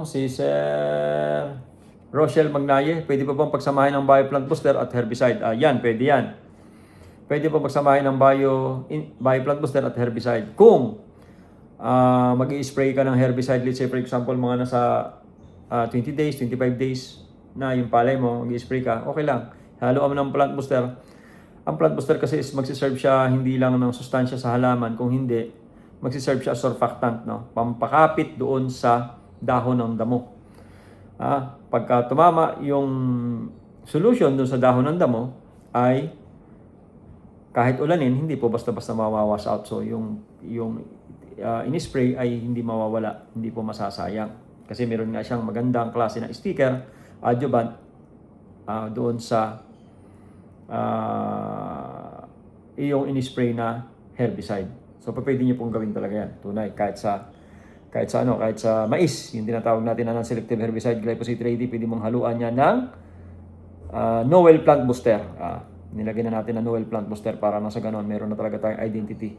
Si Sir Rochelle Magnaye, pwede pa bang pagsamahin ng bioplant booster at herbicide? Yan, pwede yan. Pwede pa pagsamahin ng bioplant booster at herbicide. Kung mag-i-spray ka ng herbicide, let's say for example, mga nasa 20 days, 25 days na yung palay mo, mag-i-spray ka, okay lang. Haluan mo ng plant booster. Ang plant booster kasi is magsiserve siya hindi lang ng sustansya sa halaman, kung hindi, magsiserve siya as surfactant, no? Pampakapit doon sa dahon ng damo. Pagka tumama yung solution doon sa dahon ng damo, ay kahit ulanin, hindi po basta-basta mawawash out. So yung in-spray ay hindi mawawala, hindi po masasayang. Kasi meron nga siyang magandang klase na sticker, adjuvant, doon sa iyong in-spray na herbicide. So pwede niyo pong gawin talaga yan. Tunay, kahit sa mais, yung tinatawag natin na non-selective herbicide, glyphosate ready, pwede mong haluan niya ng Noel plant booster. Nilagyan na natin na Noel plant booster para nasa ganon, meron na talaga tayong identity